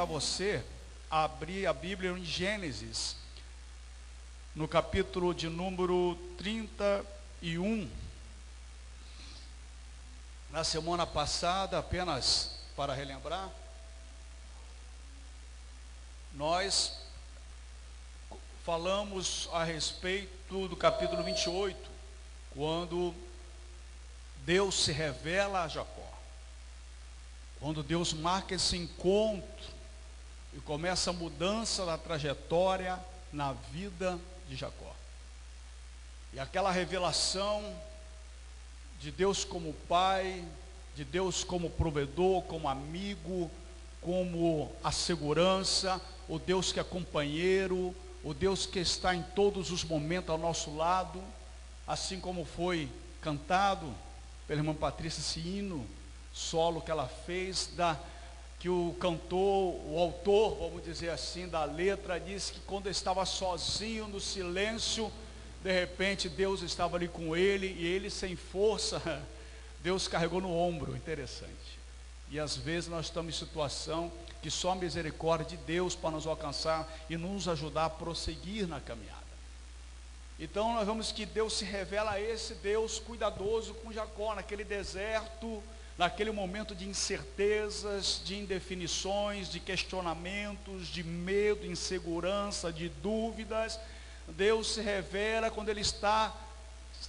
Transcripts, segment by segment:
convidar você a abrir a Bíblia em Gênesis, no capítulo de número 31. Na semana passada, apenas para relembrar, nós falamos a respeito do capítulo 28, quando Deus se revela a Jacó. Quando Deus marca esse encontro e começa a mudança da trajetória na vida de Jacó. E aquela revelação de Deus como Pai, de Deus como provedor, como amigo, como a segurança, o Deus que é companheiro, o Deus que está em todos os momentos ao nosso lado, assim como foi cantado pela irmã Patrícia, esse hino solo que ela fez, que o cantor, o autor, vamos dizer assim, da letra, disse que quando estava sozinho no silêncio, de repente Deus estava ali com ele, e ele sem força, Deus carregou no ombro. Interessante. E às vezes nós estamos em situação que só a misericórdia de Deus para nos alcançar e nos ajudar a prosseguir na caminhada. Então nós vemos que Deus se revela a esse Deus cuidadoso com Jacó, naquele deserto, naquele momento de incertezas, de indefinições, de questionamentos, de medo, insegurança, de dúvidas. Deus se revela quando ele está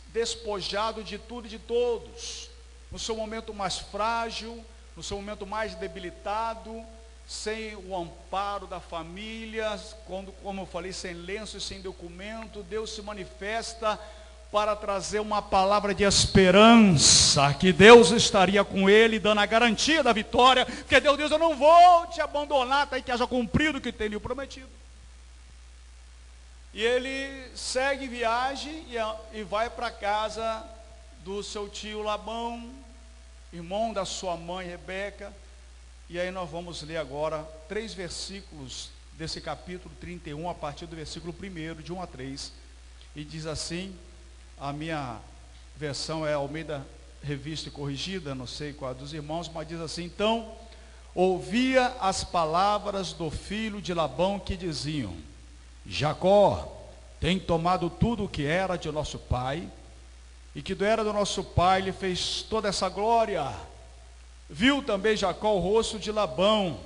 despojado de tudo e de todos, no seu momento mais frágil, no seu momento mais debilitado, sem o amparo da família, quando, como eu falei, sem lenço e sem documento. Deus se manifesta para trazer uma palavra de esperança, que Deus estaria com ele, dando a garantia da vitória, porque Deus, eu não vou te abandonar até que haja cumprido o que tem lhe prometido. E ele segue viagem e vai para a casa do seu tio Labão, irmão da sua mãe Rebeca. E aí nós vamos ler agora 3 versículos desse capítulo 31, a partir do versículo 1, de 1 a 3. E diz assim, a minha versão é Almeida Revista e Corrigida, não sei qual dos irmãos, mas diz assim: então, ouvia as palavras do filho de Labão que diziam: Jacó tem tomado tudo o que era de nosso pai, e que era do nosso pai lhe fez toda essa glória. Viu também Jacó o rosto de Labão,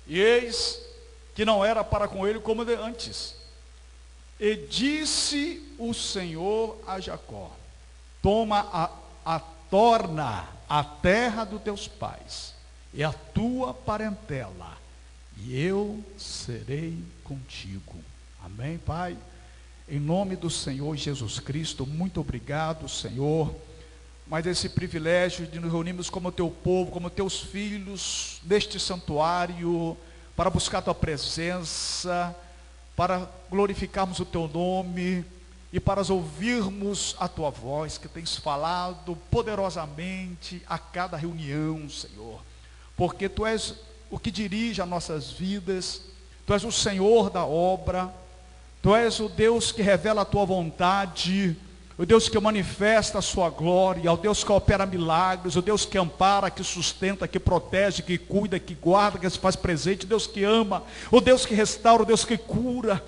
e eis que não era para com ele como de antes. E disse o Senhor a Jacó: torna a terra dos teus pais e a tua parentela, e eu serei contigo. Amém, Pai? Em nome do Senhor Jesus Cristo, muito obrigado, Senhor, mas esse privilégio de nos reunirmos como teu povo, como teus filhos, neste santuário, para buscar tua presença, para glorificarmos o teu nome e para ouvirmos a tua voz, que tens falado poderosamente a cada reunião, Senhor, porque tu és o que dirige as nossas vidas, tu és o Senhor da obra, tu és o Deus que revela a tua vontade, o Deus que manifesta a sua glória, o Deus que opera milagres, o Deus que ampara, que sustenta, que protege, que cuida, que guarda, que se faz presente, o Deus que ama, o Deus que restaura, o Deus que cura,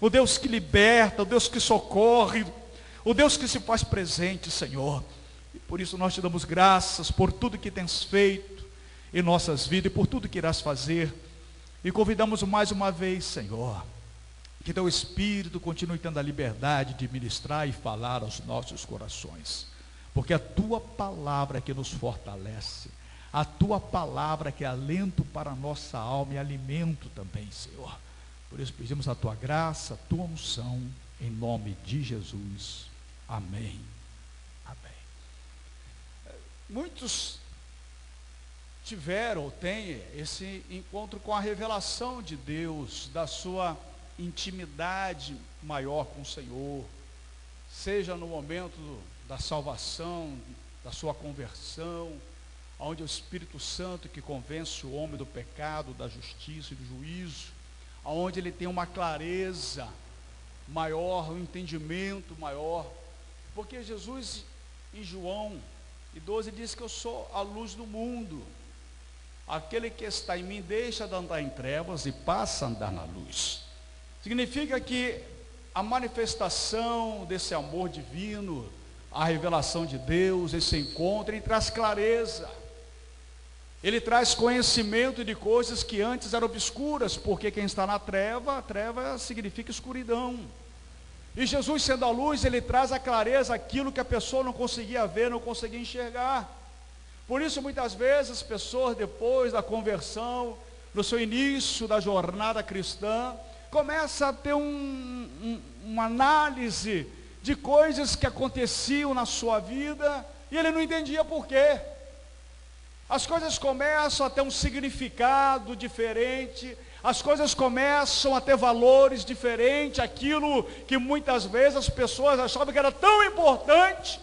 o Deus que liberta, o Deus que socorre, o Deus que se faz presente, Senhor. E por isso nós te damos graças por tudo que tens feito em nossas vidas e por tudo que irás fazer. E convidamos mais uma vez, Senhor, que teu Espírito continue tendo a liberdade de ministrar e falar aos nossos corações, porque a tua palavra é que nos fortalece, a tua palavra que é alento para a nossa alma e alimento também, Senhor. Por isso pedimos a tua graça, a tua unção, em nome de Jesus. Amém. Amém. Muitos tiveram ou têm esse encontro com a revelação de Deus, da sua intimidade maior com o Senhor, seja no momento da salvação, da sua conversão, onde é o Espírito Santo que convence o homem do pecado, da justiça e do juízo, onde ele tem uma clareza maior, um entendimento maior, porque Jesus em João 12 diz que eu sou a luz do mundo, aquele que está em mim deixa de andar em trevas e passa a andar na luz. Significa que a manifestação desse amor divino, a revelação de Deus, esse encontro, ele traz clareza, ele traz conhecimento de coisas que antes eram obscuras, porque quem está na treva, a treva significa escuridão. E Jesus, sendo a luz, ele traz a clareza, aquilo que a pessoa não conseguia ver, não conseguia enxergar. Por isso, muitas vezes, as pessoas, depois da conversão, no seu início da jornada cristã, começam a ter uma análise de coisas que aconteciam na sua vida, e ele não entendia por quê. As coisas começam a ter um significado diferente, as coisas começam a ter valores diferentes, aquilo que muitas vezes as pessoas achavam que era tão importante,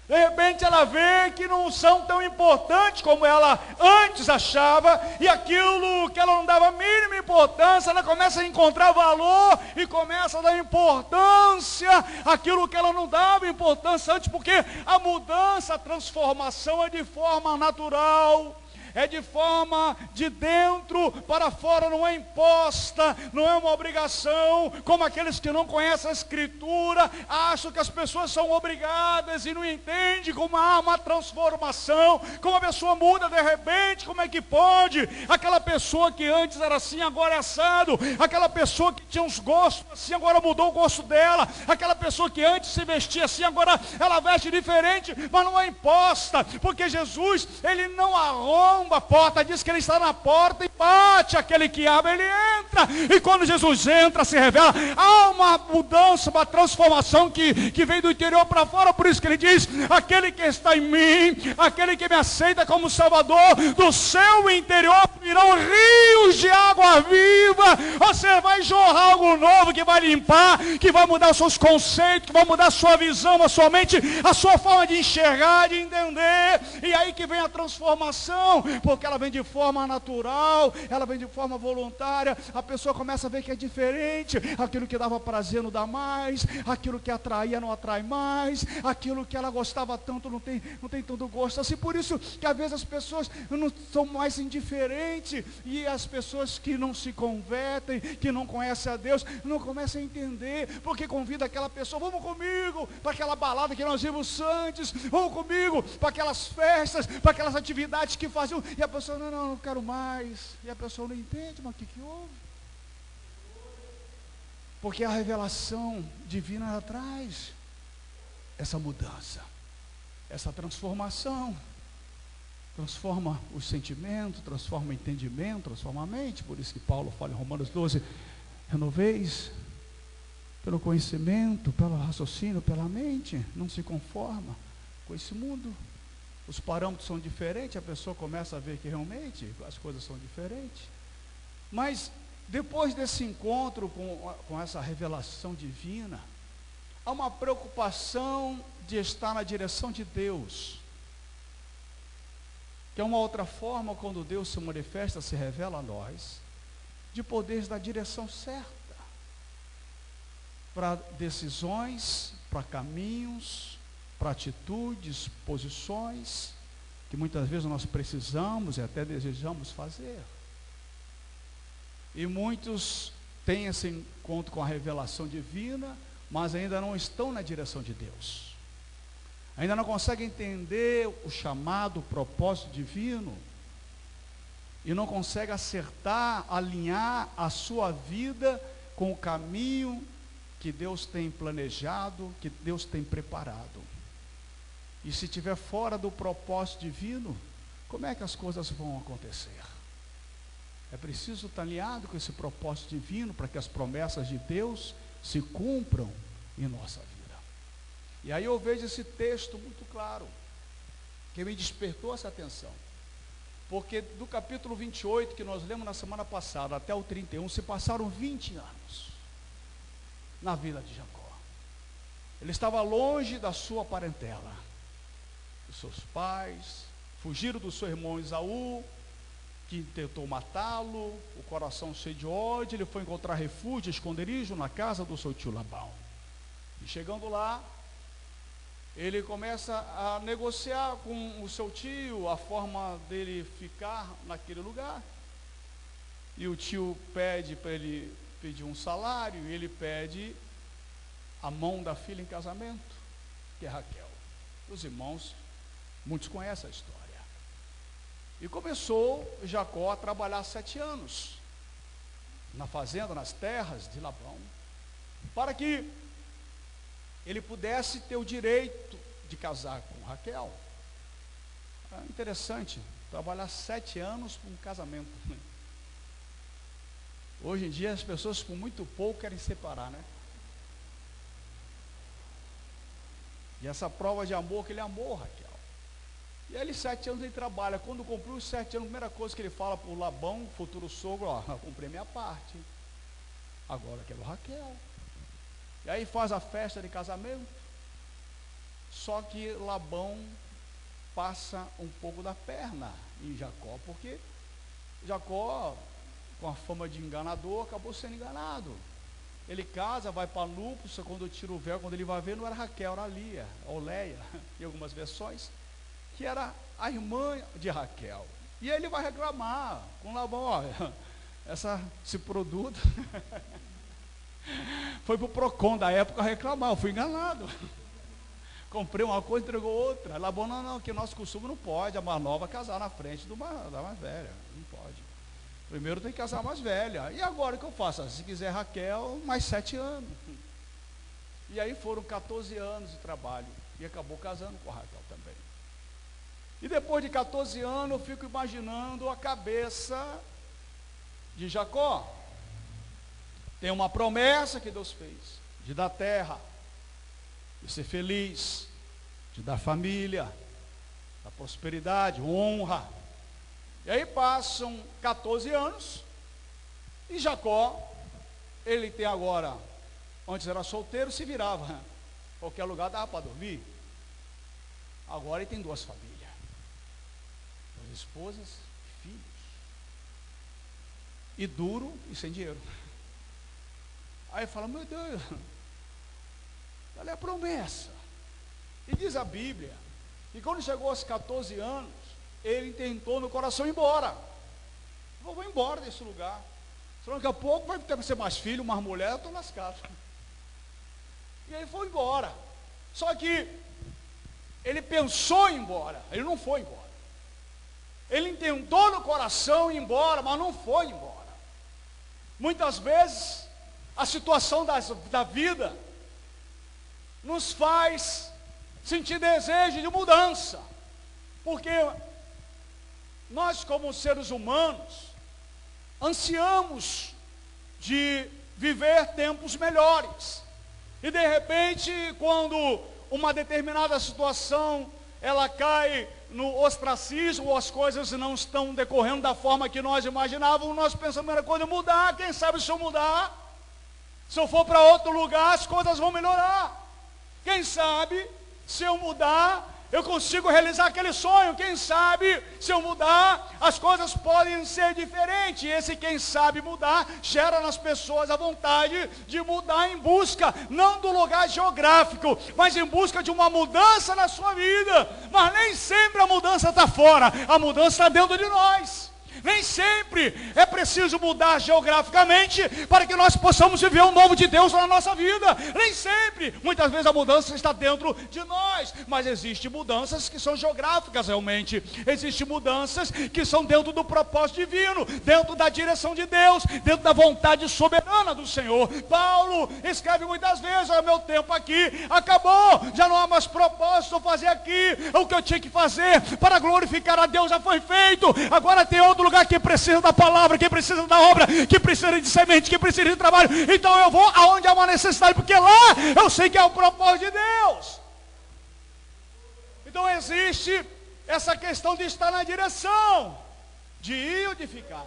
de repente ela vê que não são tão importantes como ela antes achava, e aquilo que ela não dava a mínima importância, ela começa a encontrar valor e começa a dar importância àquilo que ela não dava importância antes, porque a mudança, a transformação é de forma natural, é de forma de dentro para fora, não é imposta, não é uma obrigação, como aqueles que não conhecem a Escritura, acham que as pessoas são obrigadas e não entendem como há uma transformação, como a pessoa muda de repente, como é que pode? Aquela pessoa que antes era assim, agora é assado, aquela pessoa que tinha uns gostos assim, agora mudou o gosto dela, aquela pessoa que antes se vestia assim, agora ela veste diferente, mas não é imposta, porque Jesus, ele não arromba a porta, diz que ele está na porta e bate, aquele que abre, ele entra, e quando Jesus entra, se revela, há uma mudança, uma transformação que vem do interior para fora. Por isso que ele diz, aquele que está em mim, aquele que me aceita como Salvador, do seu interior virão rios de água viva. Você vai jorrar algo novo, que vai limpar, que vai mudar os seus conceitos, que vai mudar a sua visão, a sua mente, a sua forma de enxergar, de entender, e aí que vem a transformação, porque ela vem de forma natural, ela vem de forma voluntária, a pessoa começa a ver que é diferente, aquilo que dava prazer não dá mais, aquilo que atraía não atrai mais, aquilo que ela gostava tanto não tem tanto gosto, assim. Por isso que às vezes as pessoas não são mais indiferentes, e as pessoas que não se convertem, que não conhecem a Deus, não começam a entender, porque convida aquela pessoa, vamos comigo para aquela balada que nós vimos antes, vamos comigo para aquelas festas, para aquelas atividades que faziam, e a pessoa, não quero mais, e a pessoa não entende, mas o que houve? Porque a revelação divina traz essa mudança, essa transformação, transforma os sentimentos, transforma o entendimento, transforma a mente. Por isso que Paulo fala em Romanos 12, renoveis pelo conhecimento, pelo raciocínio, pela mente, não se conforma com esse mundo. Os parâmetros são diferentes, a pessoa começa a ver que realmente as coisas são diferentes. Mas depois desse encontro com essa revelação divina, há uma preocupação de estar na direção de Deus, que é uma outra forma, quando Deus se manifesta, se revela a nós, de poderes da direção certa, para decisões, para caminhos, para atitudes, posições, que muitas vezes nós precisamos e até desejamos fazer. E muitos têm esse encontro com a revelação divina, mas ainda não estão na direção de Deus, ainda não conseguem entender o chamado, o propósito divino, e não conseguem acertar, alinhar a sua vida com o caminho que Deus tem planejado, que Deus tem preparado. E se estiver fora do propósito divino, como é que as coisas vão acontecer? É preciso estar alinhado com esse propósito divino, para que as promessas de Deus se cumpram em nossa vida. E aí eu vejo esse texto muito claro, que me despertou essa atenção, porque do capítulo 28, que nós lemos na semana passada, até o 31, se passaram 20 anos na vida de Jacó. Ele estava longe da sua parentela, dos seus pais, fugiram do seu irmão Esaú, que tentou matá-lo, o coração cheio de ódio. Ele foi encontrar refúgio, esconderijo na casa do seu tio Labão. E chegando lá, ele começa a negociar com o seu tio a forma dele ficar naquele lugar. E o tio pede para ele pedir um salário, e ele pede a mão da filha em casamento, que é Raquel. Os irmãos, muitos conhecem a história. E começou Jacó a trabalhar 7 anos na fazenda, nas terras de Labão, para que ele pudesse ter o direito de casar com Raquel. É interessante, trabalhar 7 anos para um casamento. Hoje em dia as pessoas com muito pouco querem separar, né? E essa prova de amor que ele amou Raquel. E aí ele 7 anos ele trabalha. Quando cumpriu os 7 anos, a primeira coisa que ele fala para o Labão, futuro sogro: ó, eu comprei minha parte, agora eu quero Raquel. E aí faz a festa de casamento. Só que Labão passa um pouco da perna em Jacó, porque Jacó, com a fama de enganador, acabou sendo enganado. Ele casa, vai para a núpcia, quando tira o véu, quando ele vai ver, não era Raquel, era Lia, ou Leia, em algumas versões, que era a irmã de Raquel. E aí ele vai reclamar com Labão: ó, esse produto foi para o Procon da época reclamar: eu fui enganado, comprei uma coisa, entregou outra. Labão: não, que o nosso costume não pode a mais nova casar na frente da mais velha, não pode. Primeiro tem que casar a mais velha. E agora o que eu faço? Se quiser Raquel, mais 7 anos. E aí foram 14 anos de trabalho, e acabou casando com Raquel também. E depois de 14 anos, eu fico imaginando a cabeça de Jacó. Tem uma promessa que Deus fez, de dar terra, de ser feliz, de dar família, da prosperidade, honra. E aí passam 14 anos, e Jacó, ele tem agora, antes era solteiro, se virava, qualquer lugar dava para dormir. Agora ele tem 2 famílias, 2 esposas, filhos, e duro e sem dinheiro. Aí fala: meu Deus, olha a promessa. E diz a Bíblia, que quando chegou aos 14 anos, ele tentou no coração ir embora. Eu vou embora desse lugar, senão daqui a pouco vai ter que ser mais filho, mais mulher, eu estou lascado. E aí foi embora. Só que ele pensou em ir embora, ele não foi embora. Ele tentou no coração ir embora, mas não foi embora. Muitas vezes a situação da vida nos faz sentir desejo de mudança, porque nós, como seres humanos, ansiamos de viver tempos melhores. E de repente, quando uma determinada situação ela cai no ostracismo, ou as coisas não estão decorrendo da forma que nós imaginávamos, nós pensamos: a primeira coisa é mudar. Quem sabe se eu mudar, se eu for para outro lugar, as coisas vão melhorar. Quem sabe se eu mudar, eu consigo realizar aquele sonho. Quem sabe se eu mudar, as coisas podem ser diferentes. E esse quem sabe mudar gera nas pessoas a vontade de mudar, em busca não do lugar geográfico, mas em busca de uma mudança na sua vida. Mas nem sempre a mudança está fora, a mudança está dentro de nós. Nem sempre é preciso mudar geograficamente para que nós possamos viver o novo de Deus na nossa vida. Nem sempre. Muitas vezes a mudança está dentro de nós. Mas existem mudanças que são geográficas realmente. Existem mudanças que são dentro do propósito divino, dentro da direção de Deus, dentro da vontade soberana do Senhor. Paulo escreve muitas vezes: olha, meu tempo aqui acabou, já não há mais propósito fazer aqui. O que eu tinha que fazer para glorificar a Deus já foi feito. Agora tem outro lugar que precisa da palavra, que precisa da obra, que precisa de semente, que precisa de trabalho. Então eu vou aonde há uma necessidade, porque lá eu sei que é o propósito de Deus. Então existe essa questão de estar na direção, de ir ou de ficar.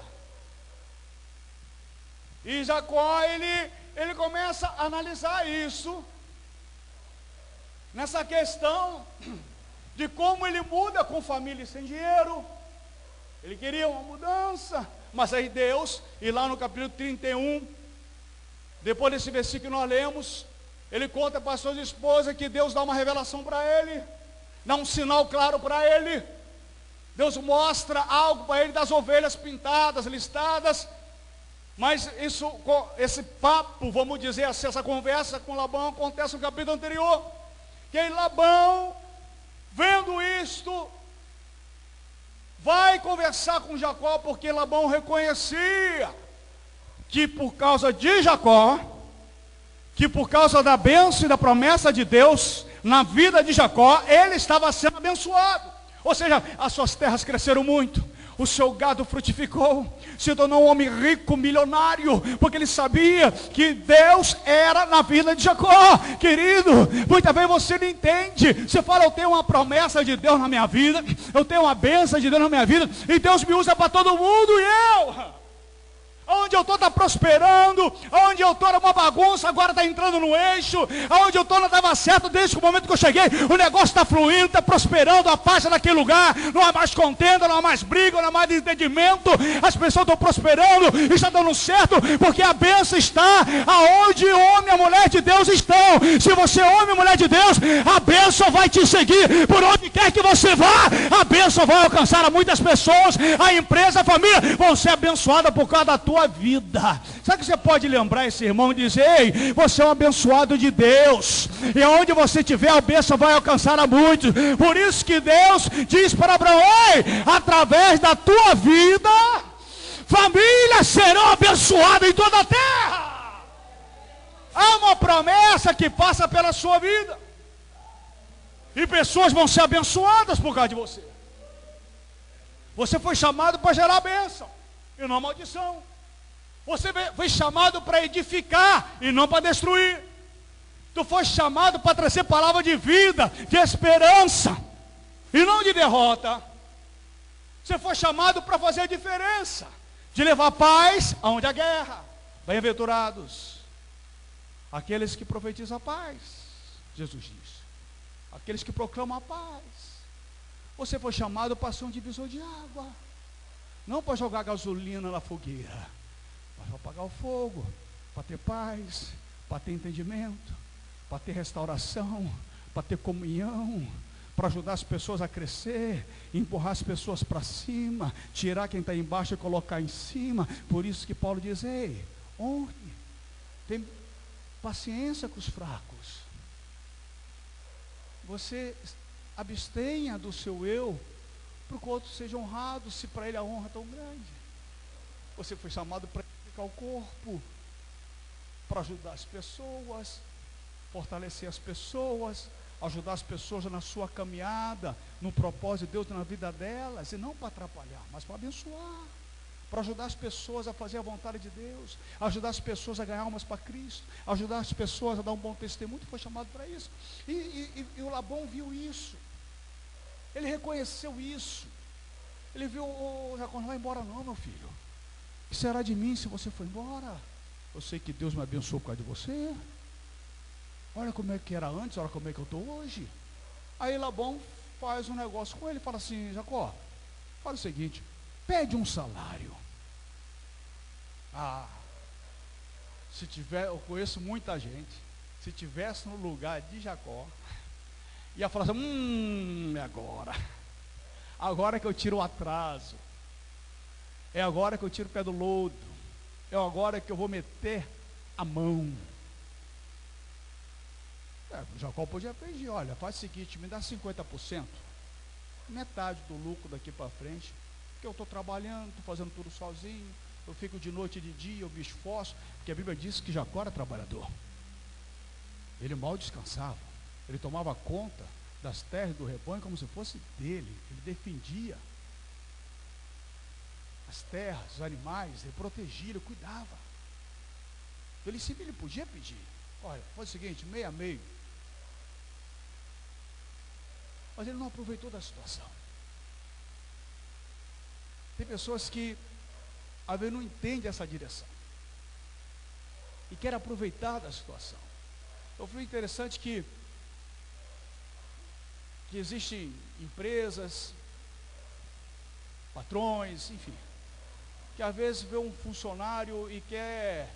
E Jacó, ele começa a analisar isso, nessa questão de como ele muda com família e sem dinheiro. Ele queria uma mudança, mas aí Deus, e lá no capítulo 31, depois desse versículo que nós lemos, Ele conta para sua esposa que Deus dá uma revelação para ele, dá um sinal claro para ele. Deus mostra algo para ele das ovelhas pintadas, listadas. Mas esse papo, vamos dizer assim, essa conversa com Labão acontece no capítulo anterior. Que aí Labão, vendo isto, vai conversar com Jacó, porque Labão reconhecia que por causa de Jacó, que por causa da bênção e da promessa de Deus na vida de Jacó, ele estava sendo abençoado. Ou seja, as suas terras cresceram muito, o seu gado frutificou, se tornou um homem rico, milionário, porque ele sabia que Deus era na vida de Jacó. Querido, muitas vezes você não entende. Você fala, eu tenho uma promessa de Deus na minha vida, eu tenho uma bênção de Deus na minha vida, e Deus me usa para todo mundo, e eu... Onde eu estou está prosperando, onde eu estou era uma bagunça, agora está entrando no eixo, onde eu estou não estava certo desde o momento que eu cheguei, o negócio está fluindo, está prosperando, a paz naquele lugar, não há mais contenda, não há mais briga, não há mais desentendimento, as pessoas estão prosperando, está dando certo, porque a bênção está aonde o homem e a mulher de Deus estão. Se você é homem e mulher de Deus, a bênção vai te seguir, por onde quer que você vá, a bênção vai alcançar a muitas pessoas, a empresa, a família, vão ser abençoadas por causa da tua vida. Sabe que você pode lembrar esse irmão e dizer, ei, você é um abençoado de Deus, e onde você estiver, a bênção vai alcançar a muitos. Por isso que Deus diz para Abraão, ei, através da tua vida, famílias serão abençoadas em toda a terra. Há uma promessa que passa pela sua vida, e pessoas vão ser abençoadas por causa de você. Você foi chamado para gerar bênção e não maldição. Você foi chamado para edificar e não para destruir. Tu foi chamado para trazer palavra de vida, de esperança e não de derrota. Você foi chamado para fazer a diferença, de levar paz aonde há guerra. Bem-aventurados aqueles que profetizam a paz, Jesus diz, aqueles que proclamam a paz. Você foi chamado para ser um divisor de água, não para jogar gasolina na fogueira, mas para apagar o fogo, para ter paz, para ter entendimento, para ter restauração, para ter comunhão, para ajudar as pessoas a crescer, empurrar as pessoas para cima, tirar quem está embaixo e colocar em cima. Por isso que Paulo diz, ei, honre, tem paciência com os fracos. Você abstenha do seu eu, para que o outro seja honrado, se para ele a honra é tão grande. Você foi chamado para edificar o corpo, para ajudar as pessoas, fortalecer as pessoas, ajudar as pessoas na sua caminhada, no propósito de Deus na vida delas, e não para atrapalhar, mas para abençoar, para ajudar as pessoas a fazer a vontade de Deus, ajudar as pessoas a ganhar almas para Cristo, ajudar as pessoas a dar um bom testemunho. Foi chamado para isso, e o Labão viu isso, ele reconheceu isso, ele viu, Jacó, não vai embora não, meu filho, o que será de mim se você for embora? Eu sei que Deus me abençoou por causa de você, olha como é que era antes, olha como é que eu estou hoje. Aí Labão faz um negócio com ele, fala assim, Jacó, fala o seguinte, pede um salário. Se tiver, eu conheço muita gente, se tivesse no lugar de Jacó, ia falar assim, agora que eu tiro o atraso, é agora que eu tiro o pé do lodo, é agora que eu vou meter a mão. Jacó podia pedir, olha, faz o seguinte, me dá 50%, metade do lucro daqui para frente, porque eu estou trabalhando, estou fazendo tudo sozinho, eu fico de noite e de dia, eu me esforço, porque a Bíblia diz que Jacó era trabalhador, ele mal descansava, ele tomava conta das terras do rebanho como se fosse dele, ele defendia as terras, os animais, ele protegia, ele cuidava. Ele sempre ele podia pedir, olha, faz o seguinte, meio a meio, mas ele não aproveitou da situação. Tem pessoas que às vezes não entendem essa direção e querem aproveitar da situação. Então foi interessante que existem empresas, patrões, enfim, que às vezes vê um funcionário e quer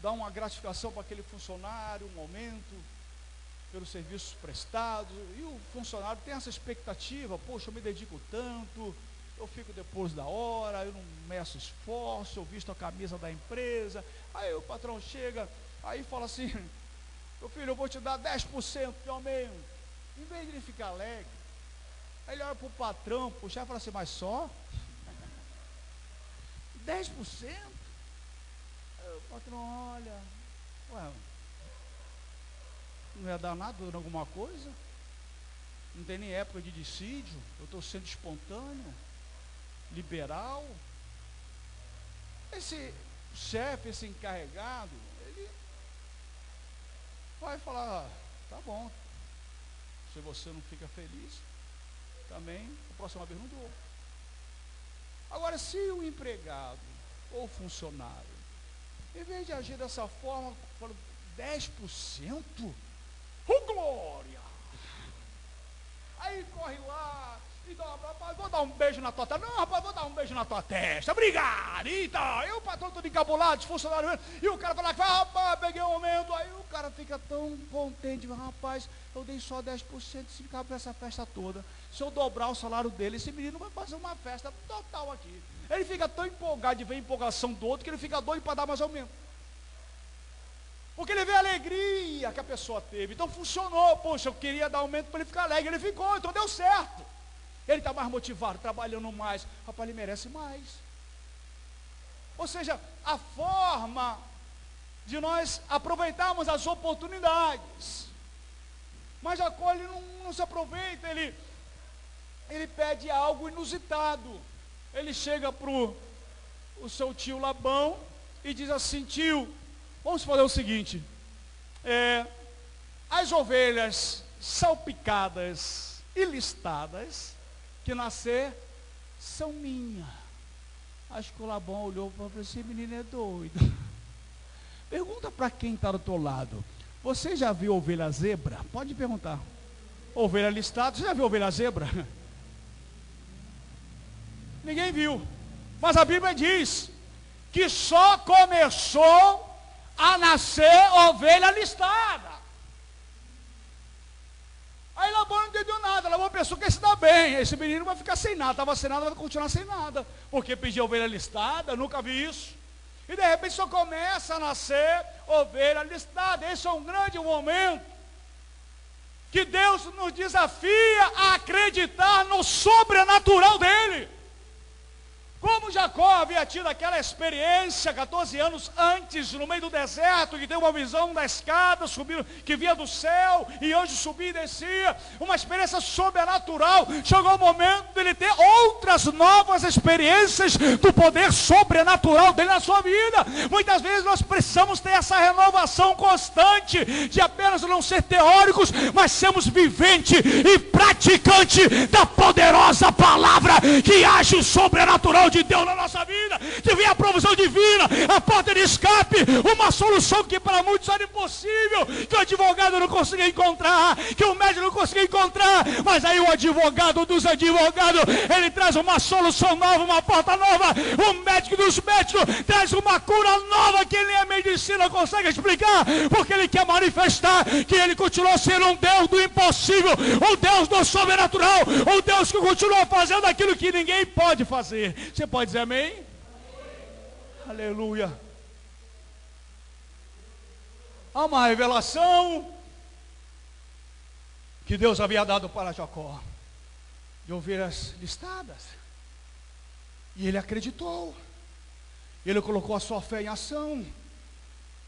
dar uma gratificação para aquele funcionário, um aumento pelos serviços prestados, e o funcionário tem essa expectativa, poxa, eu me dedico tanto, eu fico depois da hora, eu não meço esforço, eu visto a camisa da empresa, aí o patrão chega, aí fala assim, meu filho, eu vou te dar 10% de aumento, em vez de ele ficar alegre, aí ele olha para o patrão, para o chefe e fala assim, mas só? 10%? Aí o patrão olha, ué, não ia dar nada dando alguma coisa? Não tem nem época de dissídio, eu estou sendo espontâneo, liberal. Esse chefe, esse encarregado, ele vai falar, tá bom, se você não fica feliz, também a próxima vez não dou. Agora, se o empregado ou funcionário, em vez de agir dessa forma, fala 10%? Oh, glória! Aí corre lá e dá, rapaz, vou dar um beijo na tua testa. Não, rapaz, vou dar um beijo na tua testa. Obrigado! E tal. E o patrão todo encabulado, os funcionários, e o cara fala, rapaz, peguei um aumento. Aí o cara fica tão contente, rapaz, eu dei só 10%, se ficar para essa festa toda. Se eu dobrar o salário dele, esse menino vai fazer uma festa total aqui. Ele fica tão empolgado de ver a empolgação do outro, que ele fica doido para dar mais aumento. Porque ele vê a alegria que a pessoa teve. Então funcionou. Poxa, eu queria dar aumento para ele ficar alegre. Ele ficou, então deu certo. Ele está mais motivado, trabalhando mais. Rapaz, ele merece mais. Ou seja, a forma de nós aproveitarmos as oportunidades. Mas Jacó, ele não se aproveita. Ele pede algo inusitado. Ele chega para o seu tio Labão e diz assim, tio, vamos fazer o seguinte, as ovelhas salpicadas e listadas que nascer são minhas. Acho que o Labão olhou para ele, esse menino é doido. Pergunta para quem está do teu lado, você já viu ovelha zebra? Pode perguntar. Ovelha listada, você já viu ovelha zebra? Ninguém viu, mas a Bíblia diz que só começou a nascer ovelha listada. Aí Labão não entendeu nada. Labão pensou que esse dá bem, esse menino vai ficar sem nada, estava sem nada, vai continuar sem nada, porque pediu ovelha listada, nunca vi isso. E de repente só começa a nascer ovelha listada. Esse é um grande momento que Deus nos desafia a acreditar no sobrenatural dele. Como Jacó havia tido aquela experiência 14 anos antes, no meio do deserto, que deu uma visão da escada subindo, que vinha do céu, e anjo subia e descia, uma experiência sobrenatural. Chegou o momento dele ter outras novas experiências do poder sobrenatural dele na sua vida. Muitas vezes nós precisamos ter essa renovação constante, de apenas não ser teóricos, mas sermos vivente e praticante da poderosa palavra que age sobrenatural de Deus na nossa vida, que vem a provisão divina, a porta de escape, uma solução que para muitos era impossível, que o advogado não conseguia encontrar, que o médico não conseguia encontrar, mas aí o advogado dos advogados, ele traz uma solução nova, uma porta nova. O médico dos médicos traz uma cura nova que nem a medicina consegue explicar, porque ele quer manifestar que ele continua sendo um Deus do impossível, um Deus do sobrenatural, um Deus que continua fazendo aquilo que ninguém pode fazer. Você pode dizer amém? Amém. Aleluia. Há uma revelação que Deus havia dado para Jacó, de ovelhas listadas, e ele acreditou, ele colocou a sua fé em ação,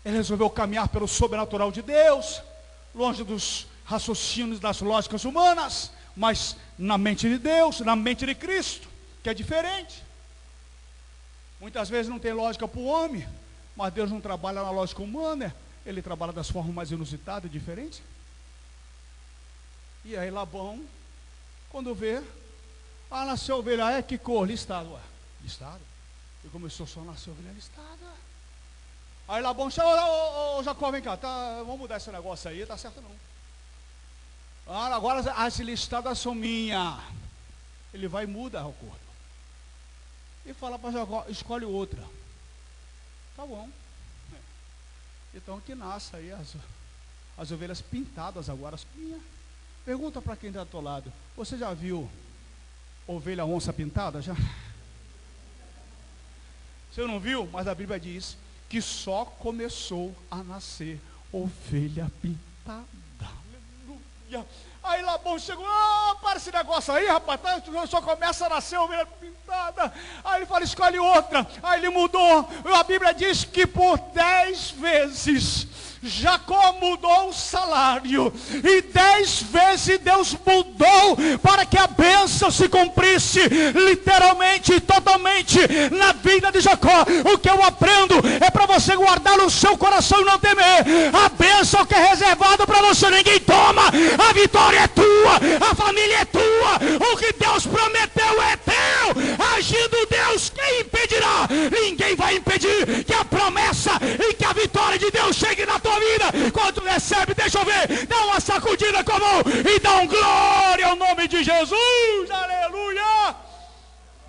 ele resolveu caminhar pelo sobrenatural de Deus, longe dos raciocínios das lógicas humanas, mas na mente de Deus, na mente de Cristo, que é diferente. Muitas vezes não tem lógica para o homem, mas Deus não trabalha na lógica humana, ele trabalha das formas mais inusitadas e diferentes. E aí Labão, quando vê, nasceu ovelha, que cor? Listado, listado. E começou só a nascer ovelha listada. Aí Labão chama, ô Jacó, vem cá, vamos mudar esse negócio aí, tá certo não. Agora as listadas são minhas. Ele vai e muda o acordo. E fala para Jacó, escolhe outra. Tá bom. Então que nasça aí as ovelhas pintadas agora. Pergunta para quem está do teu lado: você já viu ovelha onça pintada? Já? Você não viu? Mas a Bíblia diz que só começou a nascer ovelha pintada. Aleluia. Aí Labão chegou: para esse negócio aí, rapaz, só começa a nascer ovelha pintada. Aí ele fala: escolhe outra. Aí ele mudou. A Bíblia diz que por 10 vezes Jacó mudou o salário, e 10 vezes Deus mudou para que a bênção se cumprisse literalmente e totalmente na vida de Jacó. O que eu aprendo é para você guardar no seu coração e não temer. A bênção que é reservada para você ninguém toma. A vitória é tua, a família é tua, o que Deus prometeu é teu. Agindo Deus, quem impedirá? Ninguém vai impedir que a promessa e que a vitória de Deus chegue na tua vida. Quando recebe, deixa eu ver, dá uma sacudida com a mão e dá um glória ao nome de Jesus. Aleluia.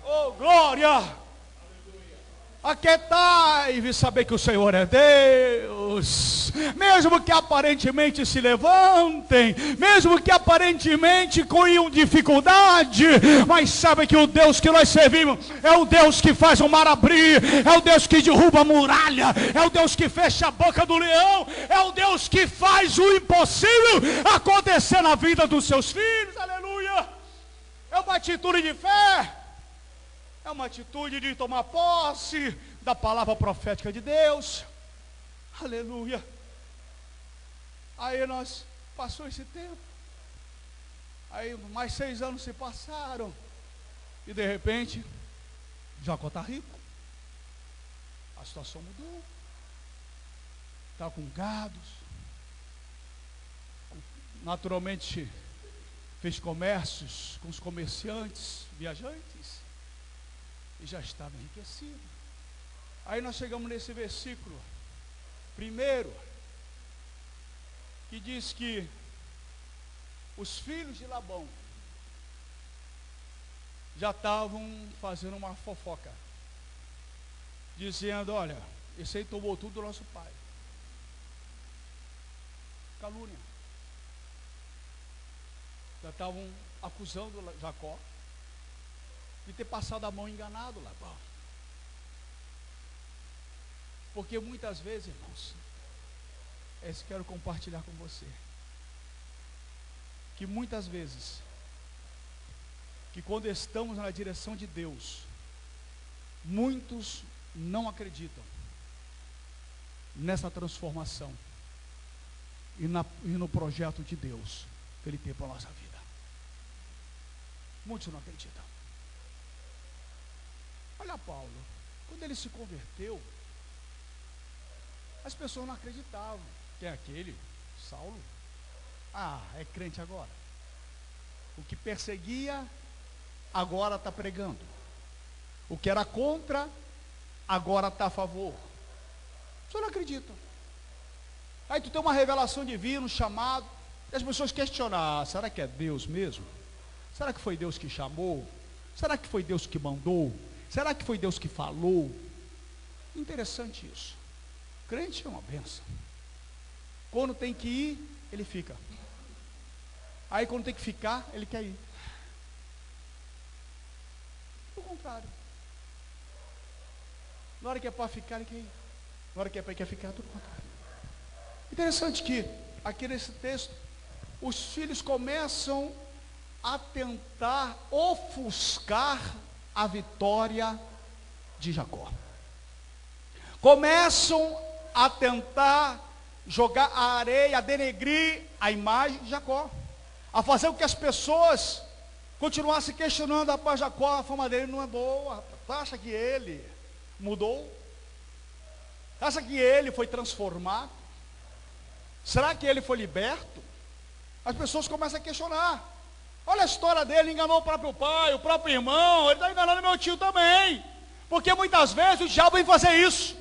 Oh, glória. Aquietai-vos, saber que o Senhor é Deus. Mesmo que aparentemente se levantem, mesmo que aparentemente com dificuldade, mas sabe que o Deus que nós servimos é o Deus que faz o mar abrir, é o Deus que derruba a muralha, é o Deus que fecha a boca do leão, é o Deus que faz o impossível acontecer na vida dos seus filhos. Aleluia. É uma atitude de fé. É uma atitude de tomar posse da palavra profética de Deus. Aleluia. Aí nós passou esse tempo. Aí mais 6 anos se passaram. E de repente, Jacó está rico. A situação mudou. Está com gados. Naturalmente fez comércios com os comerciantes, viajantes. E já estava enriquecido. Aí nós chegamos nesse versículo primeiro, que diz que os filhos de Labão já estavam fazendo uma fofoca, dizendo: olha, esse aí tomou tudo do nosso pai. Calúnia. Já estavam acusando Jacó de ter passado a mão enganado, Labão. Porque muitas vezes, irmãos, é isso que eu quero compartilhar com você, que muitas vezes, que quando estamos na direção de Deus, muitos não acreditam nessa transformação e no projeto de Deus que Ele tem para a nossa vida. Muitos não acreditam. Olha Paulo, quando ele se converteu, as pessoas não acreditavam. Quem é aquele? Saulo? Ah, é crente agora. O que perseguia, agora está pregando. O que era contra, agora está a favor. As pessoas não acreditam. Aí tu tem uma revelação divina, um chamado, e as pessoas questionam: será que é Deus mesmo? Será que foi Deus que chamou? Será que foi Deus que mandou? Será que foi Deus que falou? Interessante isso. Crente é uma bênção. Quando tem que ir, ele fica. Aí quando tem que ficar, ele quer ir. O contrário. Na hora que é para ficar, ele quer ir. Na hora que é para ficar, tudo o contrário. Interessante que, aqui nesse texto, os filhos começam a tentar ofuscar a vitória de Jacó. Começam a tentar jogar a areia, a denegrir a imagem de Jacó, a fazer com que as pessoas continuassem questionando: rapaz, Jacó, a fama dele não é boa, rapaz. Tu acha que ele mudou? Acha que ele foi transformado? Será que ele foi liberto? As pessoas começam a questionar. Olha a história dele, enganou o próprio pai, o próprio irmão, ele está enganando meu tio também. Porque muitas vezes o diabo vem fazer isso.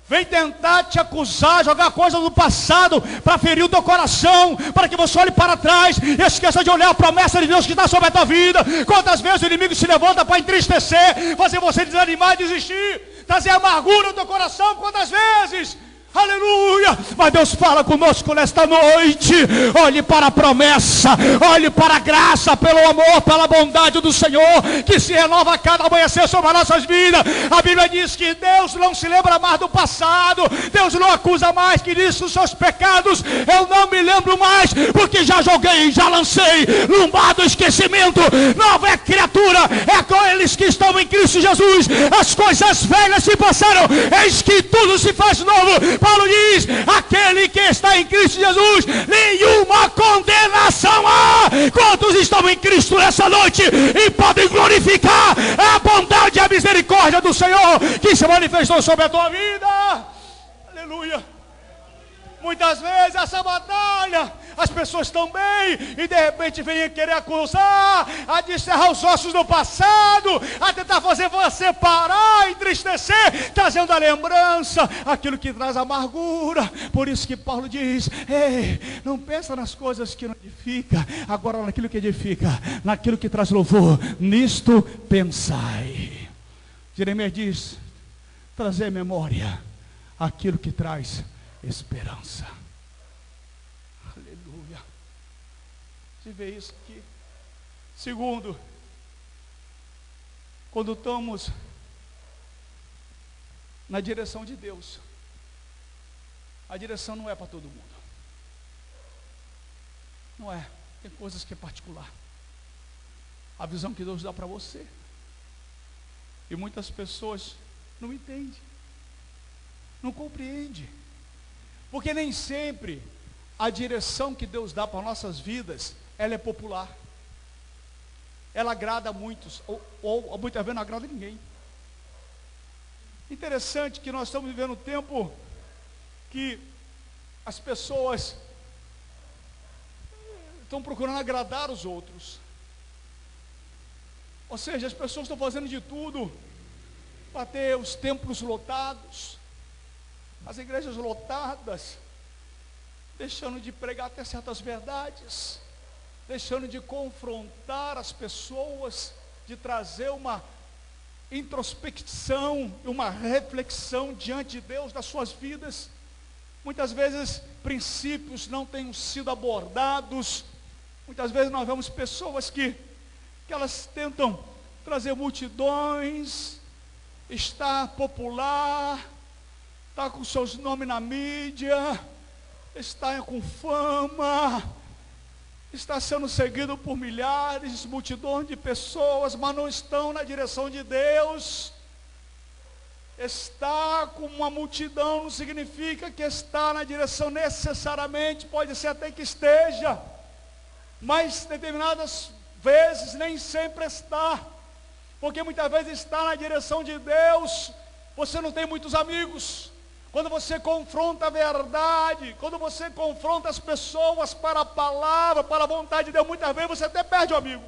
Vem tentar te acusar, jogar coisas do passado para ferir o teu coração, para que você olhe para trás e esqueça de olhar a promessa de Deus que está sobre a tua vida. Quantas vezes o inimigo se levanta para entristecer, fazer você desanimar e desistir, trazer amargura no teu coração? Quantas vezes? Aleluia! Mas Deus fala conosco nesta noite. Olhe para a promessa, olhe para a graça, pelo amor, pela bondade do Senhor, que se renova a cada amanhecer sobre as nossas vidas. A Bíblia diz que Deus não se lembra mais do passado, Deus não acusa mais, que diz os seus pecados eu não me lembro mais, porque já joguei, já lancei no mar do esquecimento. Nova é criatura, é com eles que estão em Cristo Jesus. As coisas velhas se passaram, eis que tudo se faz novo. Paulo diz, aquele que está em Cristo Jesus, nenhuma condenação há. Quantos estão em Cristo nessa noite e podem glorificar a bondade e a misericórdia do Senhor que se manifestou sobre a tua vida? Aleluia! Muitas vezes essa batalha, as pessoas estão bem e de repente vêm querer acusar, a descerrar os ossos do passado, a tentar fazer você parar, entristecer, trazendo a lembrança, aquilo que traz amargura. Por isso que Paulo diz, ei, não pensa nas coisas que não edifica, agora naquilo que edifica, naquilo que traz louvor, nisto pensai. Jeremias diz, trazer memória aquilo que traz esperança. Aleluia. Você vê isso aqui. Segundo, quando estamos na direção de Deus, a direção não é para todo mundo. Não é. Tem coisas que é particular. A visão que Deus dá para você. E muitas pessoas não entendem. Não compreendem. Porque nem sempre a direção que Deus dá para nossas vidas, ela é popular. Ela agrada a muitos, ou muitas vezes não agrada a ninguém. Interessante que nós estamos vivendo um tempo que as pessoas estão procurando agradar os outros. Ou seja, as pessoas estão fazendo de tudo para ter os templos lotados, as igrejas lotadas, deixando de pregar até certas verdades, deixando de confrontar as pessoas, de trazer uma introspecção, uma reflexão diante de Deus das suas vidas. Muitas vezes princípios não têm sido abordados. Muitas vezes nós vemos pessoas que elas tentam trazer multidões, estar popular, está com seus nomes na mídia, está com fama, está sendo seguido por milhares, multidões de pessoas, mas não estão na direção de Deus. Estar com uma multidão não significa que está na direção necessariamente, pode ser até que esteja, mas determinadas vezes nem sempre está, porque muitas vezes está na direção de Deus, você não tem muitos amigos. Quando você confronta a verdade, quando você confronta as pessoas para a palavra, para a vontade de Deus, muitas vezes você até perde o amigo.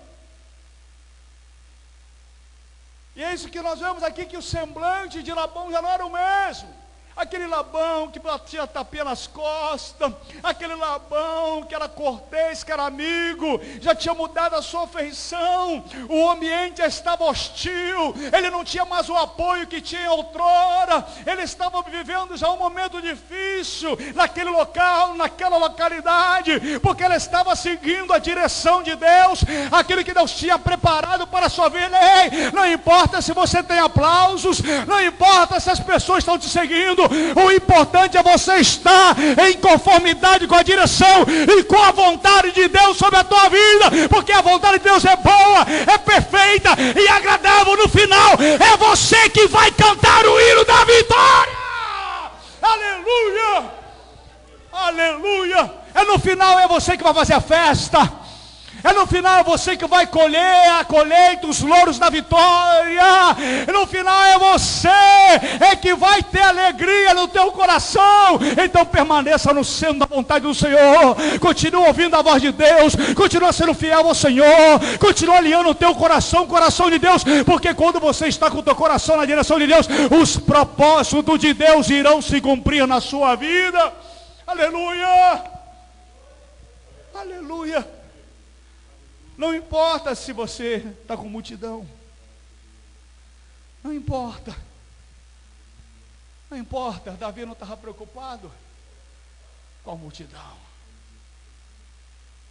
E é isso que nós vemos aqui, que o semblante de Labão já não era o mesmo. Aquele Labão que batia tapinha nas costas, aquele Labão que era cortês, que era amigo, já tinha mudado a sua feição, o ambiente já estava hostil, ele não tinha mais o apoio que tinha outrora, ele estava vivendo já um momento difícil naquele local, naquela localidade, porque ele estava seguindo a direção de Deus, aquilo que Deus tinha preparado para a sua vida. Ei, não importa se você tem aplausos, não importa se as pessoas estão te seguindo, o importante é você estar em conformidade com a direção e com a vontade de Deus sobre a tua vida, porque a vontade de Deus é boa, é perfeita e agradável. No final é você que vai cantar o hino da vitória. Aleluia, aleluia. No final é você que vai fazer a festa. No final é você que vai colher a colheita, os louros da vitória. No final é você que vai ter alegria no teu coração. Então permaneça no centro da vontade do Senhor. Continua ouvindo a voz de Deus. Continua sendo fiel ao Senhor. Continua alinhando o teu coração, o coração de Deus. Porque quando você está com o teu coração na direção de Deus, os propósitos de Deus irão se cumprir na sua vida. Aleluia, aleluia. Não importa se você está com multidão. Não importa. Não importa, Davi não estava preocupado com a multidão.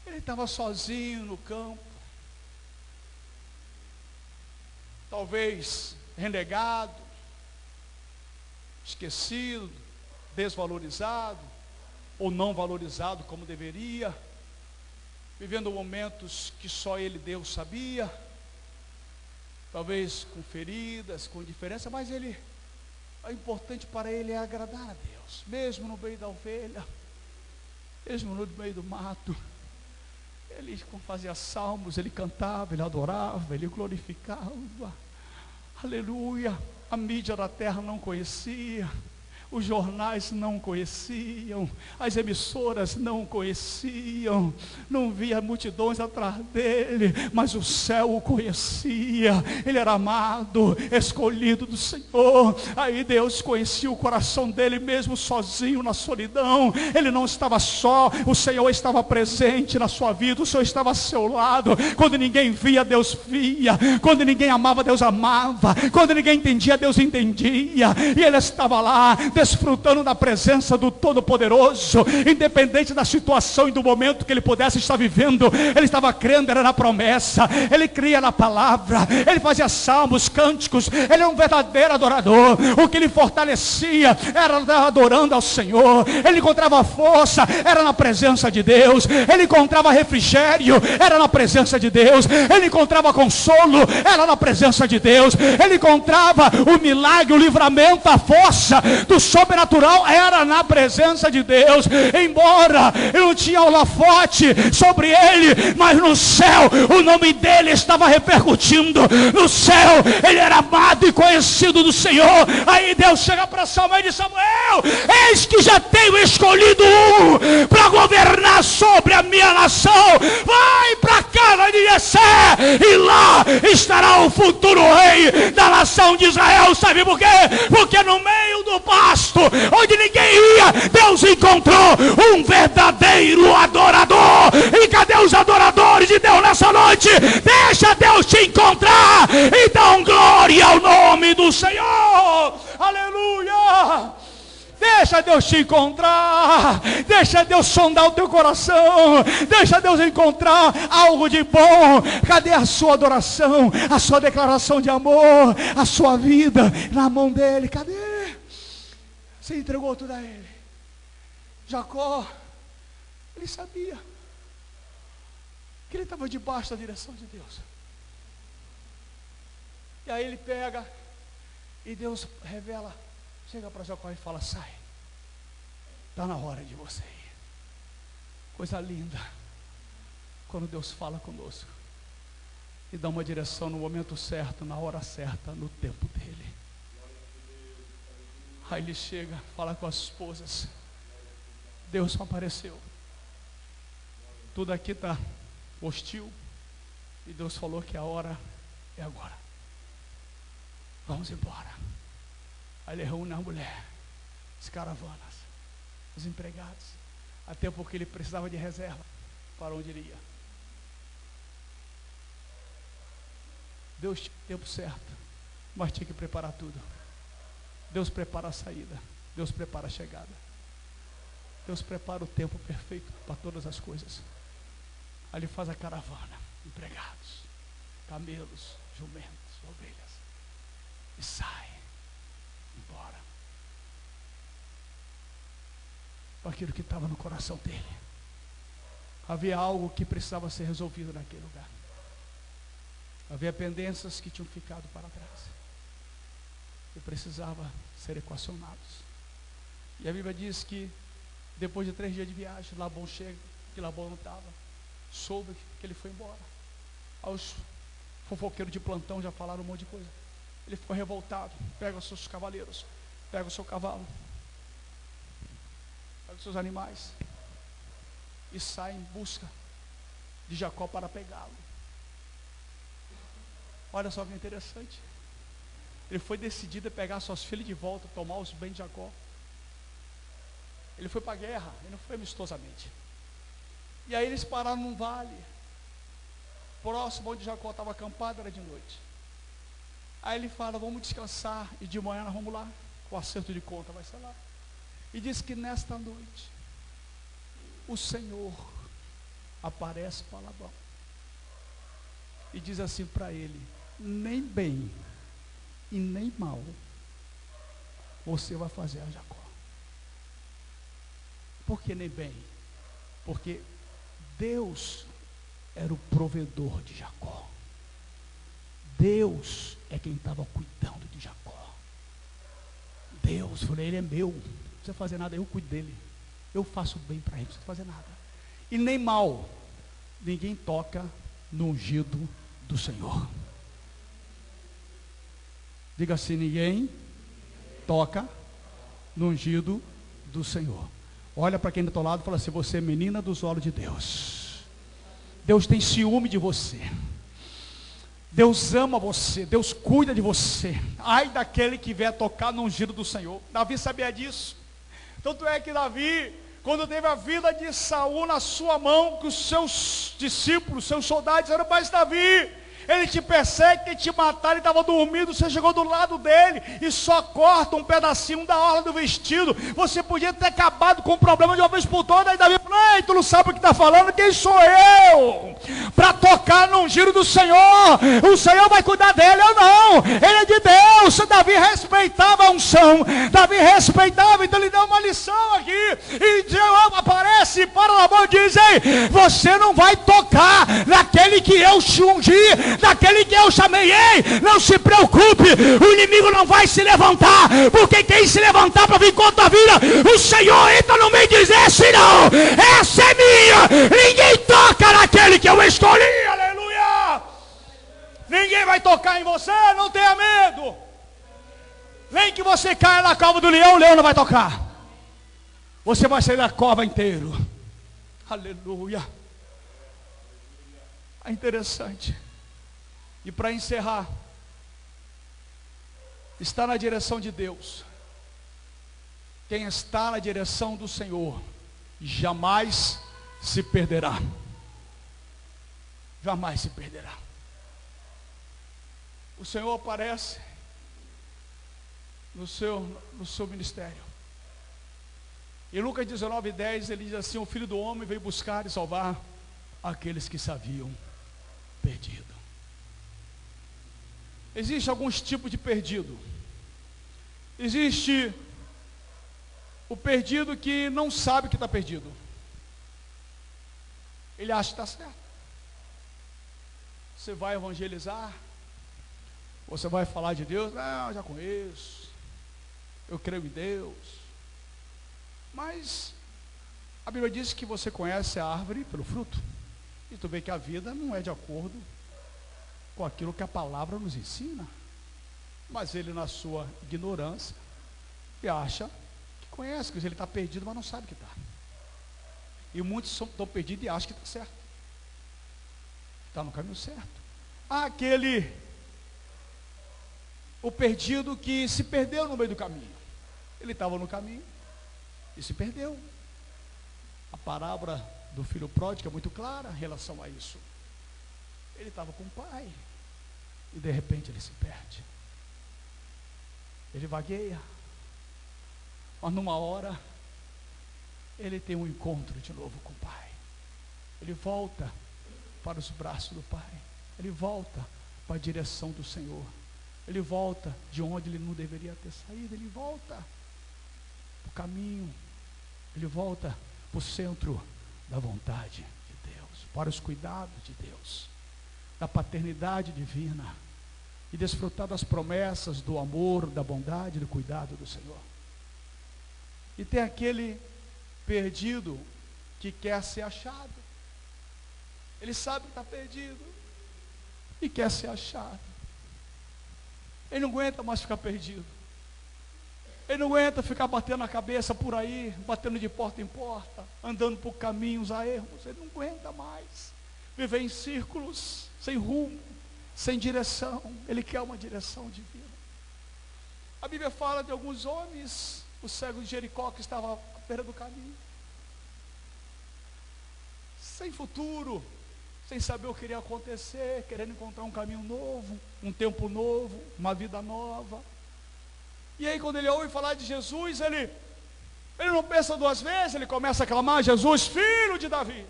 Ele estava sozinho no campo, talvez renegado, esquecido, desvalorizado, ou não valorizado como deveria, vivendo momentos que só ele, Deus, sabia, talvez com feridas, com diferença, mas ele, o importante para ele é agradar a Deus, mesmo no meio da ovelha, mesmo no meio do mato. Ele fazia salmos, ele cantava, ele adorava, ele glorificava. Aleluia. A mídia da terra não conhecia, os jornais não conheciam, as emissoras não conheciam, não via multidões atrás dele, mas o céu o conhecia. Ele era amado, escolhido do Senhor. Aí Deus conhecia o coração dele, mesmo sozinho na solidão. Ele não estava só, o Senhor estava presente na sua vida, o Senhor estava ao seu lado. Quando ninguém via, Deus via. Quando ninguém amava, Deus amava. Quando ninguém entendia, Deus entendia. E ele estava lá, desfrutando da presença do Todo-Poderoso, independente da situação e do momento que ele pudesse estar vivendo. Ele estava crendo, era na promessa, ele cria na palavra, ele fazia salmos, cânticos, ele era um verdadeiro adorador. O que lhe fortalecia era adorando ao Senhor. Ele encontrava força, era na presença de Deus. Ele encontrava refrigério, era na presença de Deus. Ele encontrava consolo, era na presença de Deus. Ele encontrava o milagre, o livramento, a força do sobrenatural, era na presença de Deus. Embora ele não tinha holofote sobre ele, mas no céu o nome dele estava repercutindo. No céu ele era amado e conhecido do Senhor. Aí Deus chega para Samuel e diz: Samuel, eis que já tenho escolhido um para governar sobre a minha nação. Vai para casa de Jessé, e lá estará o futuro rei da nação de Israel. Sabe por quê? Porque no meio do pasto, onde ninguém ia, Deus encontrou um verdadeiro adorador. E cadê os adoradores de Deus nessa noite? Deixa Deus te encontrar, então glória ao nome do Senhor. Aleluia. Deixa Deus te encontrar, deixa Deus sondar o teu coração, deixa Deus encontrar algo de bom. Cadê a sua adoração, a sua declaração de amor, a sua vida na mão dele? Cadê? Você entregou tudo a ele. Jacó, ele sabia que ele estava debaixo da direção de Deus. E aí ele pega e Deus revela, chega para Jacó e fala: sai, está na hora de você ir. Coisa linda quando Deus fala conosco e dá uma direção no momento certo, na hora certa, no tempo dele. Aí ele chega, fala com as esposas: Deus apareceu, tudo aqui está hostil, e Deus falou que a hora é agora, vamos embora. Aí ele reúne a mulher, as caravanas, os empregados, até porque ele precisava de reserva para onde ele ia. Deus tinha o tempo certo, mas tinha que preparar tudo. Deus prepara a saída, Deus prepara a chegada, Deus prepara o tempo perfeito para todas as coisas. Aí ele faz a caravana, empregados, camelos, jumentos, ovelhas, e sai embora com aquilo que estava no coração dele. Havia algo que precisava ser resolvido naquele lugar. Havia pendências que tinham ficado para trás e precisava ser equacionados. E a Bíblia diz que depois de 3 dias de viagem, Labão chega, que Labão não estava, soube que ele foi embora. Os fofoqueiros de plantão já falaram um monte de coisa. Ele ficou revoltado, pega os seus cavaleiros, pega o seu cavalo, pega os seus animais e sai em busca de Jacó para pegá-lo. Olha só que interessante. Ele foi decidido a pegar suas filhas de volta, tomar os bens de Jacó. Ele foi para a guerra, ele não foi amistosamente. E aí eles pararam num vale próximo onde Jacó estava acampado, era de noite. Aí ele fala: vamos descansar, e de manhã nós vamos lá o acerto de conta vai ser lá. E diz que nesta noite, o Senhor aparece para Labão e diz assim para ele: nem bem e nem mal você vai fazer a Jacó. Por que nem bem? Porque Deus era o provedor de Jacó. Deus é quem estava cuidando de Jacó. Deus, falei, ele é meu, não precisa fazer nada, eu cuido dele, eu faço bem para ele, não precisa fazer nada. E nem mal, ninguém toca no ungido do Senhor. Diga assim: ninguém toca no ungido do Senhor. Olha para quem está ao teu lado e fala assim: você é menina dos olhos de Deus. Deus tem ciúme de você. Deus ama você, Deus cuida de você. Ai daquele que vier tocar no ungido do Senhor. Davi sabia disso. Tanto é que Davi, quando teve a vida de Saul na sua mão, que os seus discípulos, seus soldados disseram: mas Davi, ele te persegue, quer te matar, ele estava dormindo, você chegou do lado dele e só corta um pedacinho da orla do vestido. Você podia ter acabado com o problema de uma vez por todas. Aí Davi falou: ei, tu não sabe o que está falando? Quem sou eu para tocar no ungido do Senhor? O Senhor vai cuidar dele, eu não, ele é de Deus. Davi respeitava a unção, Davi respeitava. Então ele deu uma lição aqui, e Deus aparece para Labão e diz: ei, você não vai tocar naquele que eu te ungi, daquele que eu chamei. Ei, não se preocupe, o inimigo não vai se levantar, porque quem se levantar para vir contra a vida, o Senhor entra no meio e diz: esse não, essa é minha, ninguém toca naquele que eu escolhi. Aleluia! Ninguém vai tocar em você, não tenha medo. Nem que você caia na cova do leão, o leão não vai tocar. Você vai sair da cova inteiro. Aleluia! É interessante. E para encerrar, está na direção de Deus. Quem está na direção do Senhor jamais se perderá. Jamais se perderá. O Senhor aparece no seu ministério. Em Lucas 19:10 ele diz assim: o Filho do Homem veio buscar e salvar aqueles que se haviam perdido. Existe alguns tipos de perdido. Existe o perdido que não sabe que está perdido. Ele acha que está certo. Você vai evangelizar, você vai falar de Deus: não, eu já conheço, eu creio em Deus. Mas a Bíblia diz que você conhece a árvore pelo fruto. E tu vê que a vida não é de acordo com aquilo que a palavra nos ensina. Mas ele, na sua ignorância, acha que conhece, que ele está perdido, mas não sabe que está. E muitos estão perdidos e acham que está certo, está no caminho certo. Há o perdido que se perdeu no meio do caminho. Ele estava no caminho e se perdeu. A parábola do filho pródigo é muito clara em relação a isso. Ele estava com o pai e de repente ele se perde. Ele vagueia, mas numa hora ele tem um encontro de novo com o pai. Ele volta para os braços do pai. Ele volta para a direção do Senhor. Ele volta de onde ele não deveria ter saído. Ele volta para o caminho. Ele volta para o centro da vontade de Deus, para os cuidados de Deus, da paternidade divina, e desfrutar das promessas do amor, da bondade, do cuidado do Senhor. E tem aquele perdido que quer ser achado. Ele sabe que está perdido e quer ser achado. Ele não aguenta mais ficar perdido. Ele não aguenta ficar batendo a cabeça por aí, batendo de porta em porta, andando por caminhos a ermos. Ele não aguenta mais viver em círculos, sem rumo, sem direção. Ele quer uma direção divina. A Bíblia fala de alguns homens, o cego de Jericó, que estava à beira do caminho, sem futuro, sem saber o que iria acontecer, querendo encontrar um caminho novo, um tempo novo, uma vida nova. E aí quando ele ouve falar de Jesus, ele não pensa duas vezes, ele começa a clamar: Jesus, filho de Davi,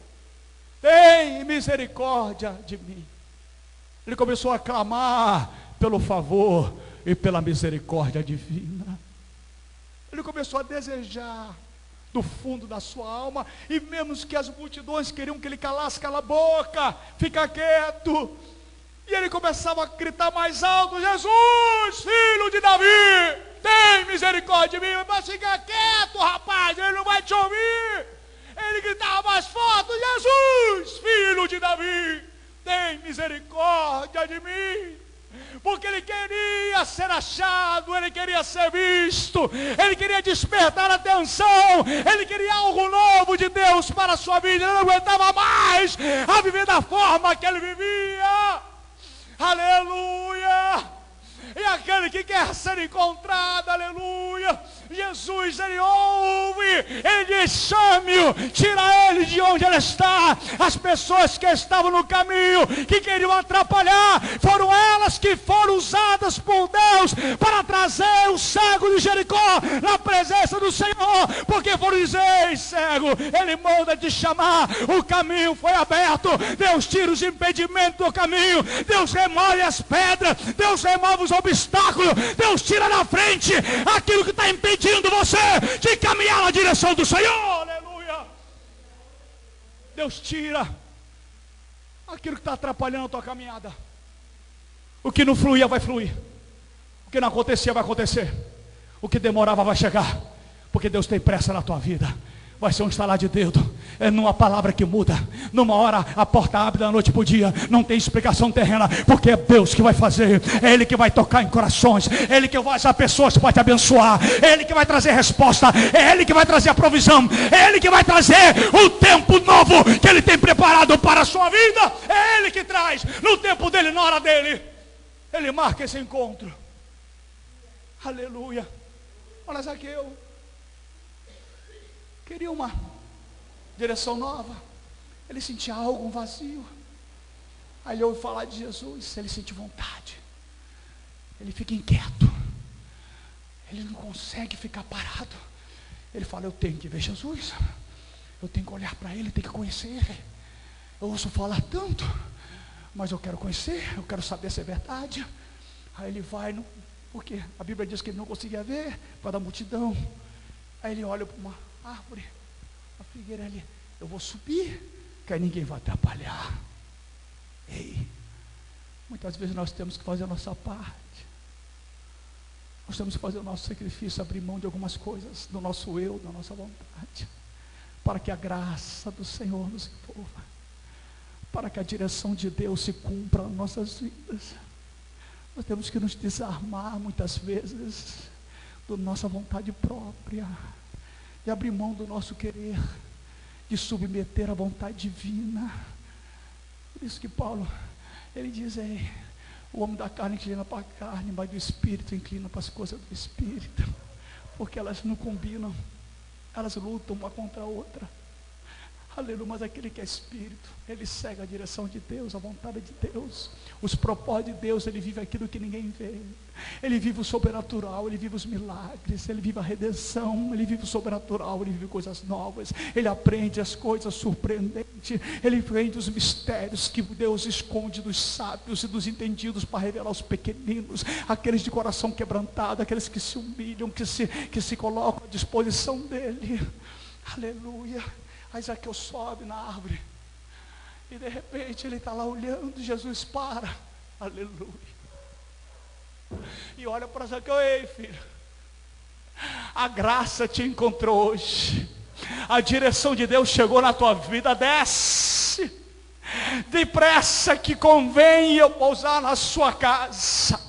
tem misericórdia de mim. Ele começou a clamar pelo favor e pela misericórdia divina. Ele começou a desejar do fundo da sua alma, e mesmo que as multidões queriam que ele calasse, cala a boca, fica quieto, e ele começava a gritar mais alto: Jesus, filho de Davi, tem misericórdia de mim. Mas fica quieto, rapaz, ele não vai te ouvir. Ele gritava mais forte: Jesus, filho de Davi, tem misericórdia de mim. Porque ele queria ser achado, ele queria ser visto, ele queria despertar a atenção, ele queria algo novo de Deus para a sua vida. Ele não aguentava mais a viver da forma que ele vivia. Aleluia! E aquele que quer ser encontrado, aleluia, Jesus, ele ouve, ele diz: chame-o, tira ele de onde ele está. As pessoas que estavam no caminho, que queriam atrapalhar, foram elas que foram usadas por Deus para trazer o cego de Jericó na presença do Senhor, porque foram dizer: ei, cego, ele manda te chamar, o caminho foi aberto. Deus tira os impedimentos do caminho, Deus remove as pedras, Deus remove os obstáculos, Deus tira da frente aquilo que está impedindo você de caminhar na direção do Senhor. Aleluia! Deus tira aquilo que está atrapalhando a tua caminhada. O que não fluía vai fluir, o que não acontecia vai acontecer, o que demorava vai chegar, porque Deus tem pressa na tua vida. Vai ser um estalar de dedo, é numa palavra que muda. Numa hora a porta abre da noite para o dia. Não tem explicação terrena, porque é Deus que vai fazer. É Ele que vai tocar em corações, é Ele que vai usar pessoas para te abençoar, é Ele que vai trazer resposta, é Ele que vai trazer a provisão, é Ele que vai trazer o tempo novo que Ele tem preparado para a sua vida. É Ele que traz, no tempo dEle, na hora dEle. Ele marca esse encontro. Aleluia. Olha, Zaqueu queria uma direção nova. Ele sentia algo, um vazio. Aí ele ouve falar de Jesus, ele sente vontade, ele fica inquieto, ele não consegue ficar parado. Ele fala: eu tenho que ver Jesus, eu tenho que olhar para Ele, tenho que conhecer Ele. Eu ouço falar tanto, mas eu quero conhecer, eu quero saber se é verdade. Aí ele vai, porque a Bíblia diz que ele não conseguia ver por causa da multidão. Aí ele olha para uma árvore, a figueira ali: eu vou subir, que aí ninguém vai atrapalhar. Ei, muitas vezes nós temos que fazer a nossa parte. Nós temos que fazer o nosso sacrifício, abrir mão de algumas coisas, do nosso eu, da nossa vontade, para que a graça do Senhor nos envolva, para que a direção de Deus se cumpra nas nossas vidas. Nós temos que nos desarmar muitas vezes da nossa vontade própria, de abrir mão do nosso querer, de submeter à vontade divina. Por isso que Paulo, ele diz: o homem da carne inclina para a carne, mas do Espírito inclina para as coisas do Espírito, porque elas não combinam, elas lutam uma contra a outra. Aleluia. Mas aquele que é Espírito, ele segue a direção de Deus, a vontade de Deus, os propósitos de Deus. Ele vive aquilo que ninguém vê, ele vive o sobrenatural, ele vive os milagres, ele vive a redenção, ele vive o sobrenatural, ele vive coisas novas, ele aprende as coisas surpreendentes, ele aprende os mistérios que Deus esconde dos sábios e dos entendidos para revelar aos pequeninos, aqueles de coração quebrantado, aqueles que se humilham, que se colocam à disposição dele. Aleluia. Aí Zaqueu sobe na árvore, e de repente ele está lá olhando, Jesus para, aleluia, e olha para Zaqueu: ei, filho, a graça te encontrou hoje, a direção de Deus chegou na tua vida, desce depressa, que convém eu pousar na sua casa,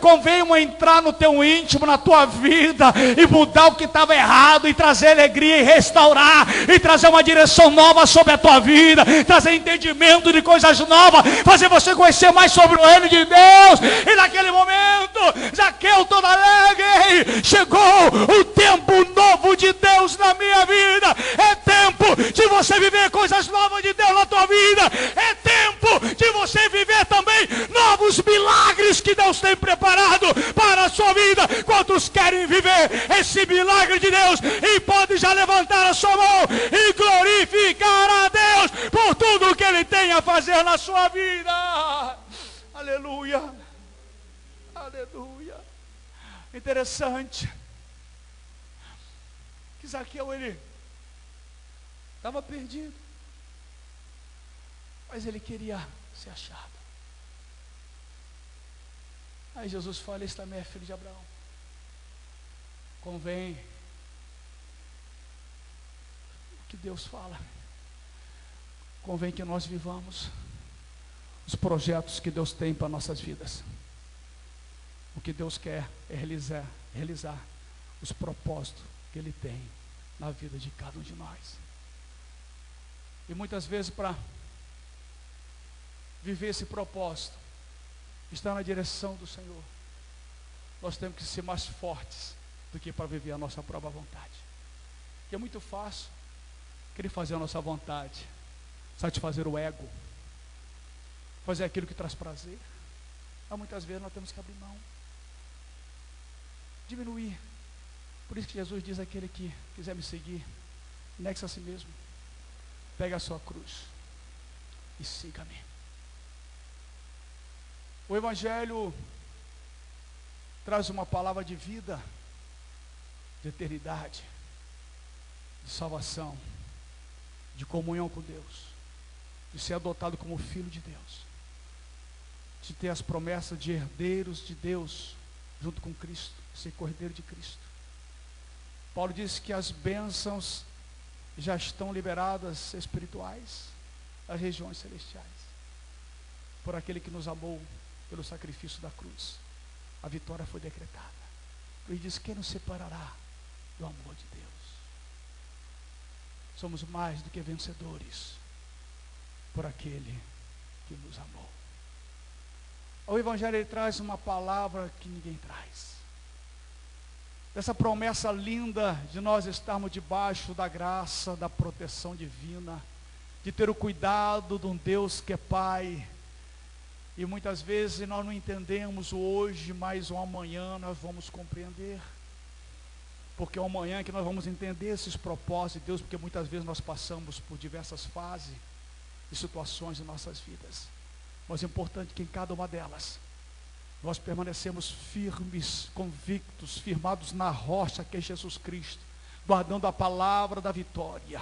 convém eu entrar no teu íntimo, na tua vida, e mudar o que estava errado, e trazer alegria, e restaurar, e trazer uma direção nova sobre a tua vida, trazer entendimento de coisas novas, fazer você conhecer mais sobre o reino de Deus. E naquele momento, Zaqueu todo alegre: chegou o tempo novo de Deus na minha vida, é tempo de você viver coisas novas de Deus na tua vida, é tempo de você viver também novos milagres que Deus tem preparado para a sua vida. Quantos Quantos querem viver esse milagre de Deus e podem já levantar a sua mão e glorificar a Deus por tudo que Ele tem a fazer na sua vida? Aleluia, aleluia. Interessante que Zaqueu, ele estava perdido, mas ele queria ser achado. Aí Jesus fala: esse também é filho de Abraão. Convém o que Deus fala, convém que nós vivamos os projetos que Deus tem para nossas vidas. O que Deus quer é realizar os propósitos que Ele tem na vida de cada um de nós. E muitas vezes, para viver esse propósito, estar na direção do Senhor, nós temos que ser mais fortes do que para viver a nossa própria vontade. Porque é muito fácil querer fazer a nossa vontade, satisfazer o ego, fazer aquilo que traz prazer. Mas muitas vezes nós temos que abrir mão, diminuir. Por isso que Jesus diz: aquele que quiser me seguir, negue-se a si mesmo, pegue a sua cruz e siga-me. O Evangelho traz uma palavra de vida, de eternidade, de salvação, de comunhão com Deus, de ser adotado como filho de Deus, de ter as promessas de herdeiros de Deus junto com Cristo, ser cordeiro de Cristo. Paulo diz que as bênçãos já estão liberadas espirituais, as regiões celestiais, por aquele que nos amou pelo sacrifício da cruz. A vitória foi decretada. Ele diz: quem nos separará do amor de Deus? Somos mais do que vencedores por aquele que nos amou. O Evangelho, ele traz uma palavra que ninguém traz. Dessa promessa linda de nós estarmos debaixo da graça, da proteção divina, de ter o cuidado de um Deus que é Pai. E muitas vezes nós não entendemos o hoje, mas o amanhã nós vamos compreender. Porque é o amanhã que nós vamos entender esses propósitos de Deus, porque muitas vezes nós passamos por diversas fases e situações de nossas vidas. Mas é importante que em cada uma delas nós permanecemos firmes, convictos, firmados na rocha que é Jesus Cristo, guardando a palavra da vitória,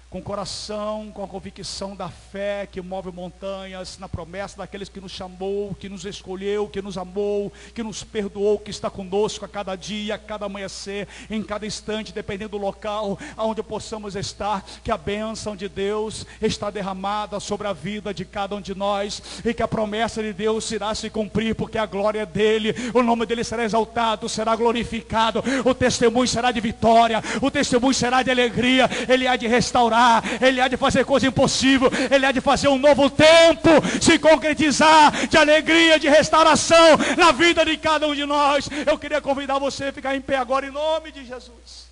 com o coração, com a convicção da fé que move montanhas, na promessa daqueles que nos chamou, que nos escolheu, que nos amou, que nos perdoou, que está conosco a cada dia, a cada amanhecer, em cada instante, dependendo do local aonde possamos estar, que a bênção de Deus está derramada sobre a vida de cada um de nós, e que a promessa de Deus irá se cumprir, porque a glória é dele, o nome dele será exaltado, será glorificado, o testemunho será de vitória, o testemunho será de alegria, ele há de restaurar, ele há de fazer coisa impossível, ele há de fazer um novo tempo se concretizar, de alegria, de restauração na vida de cada um de nós. Eu queria convidar você a ficar em pé agora em nome de Jesus.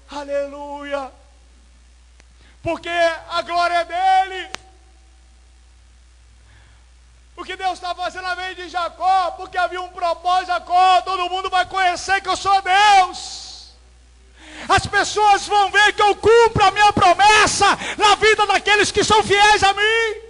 Aleluia. Porque a glória é dele. O que Deus está fazendo na vida de Jacó, porque havia um propósito. Jacó, todo mundo vai conhecer que eu sou Deus. As pessoas vão ver que eu cumpro a minha promessa na vida daqueles que são fiéis a mim.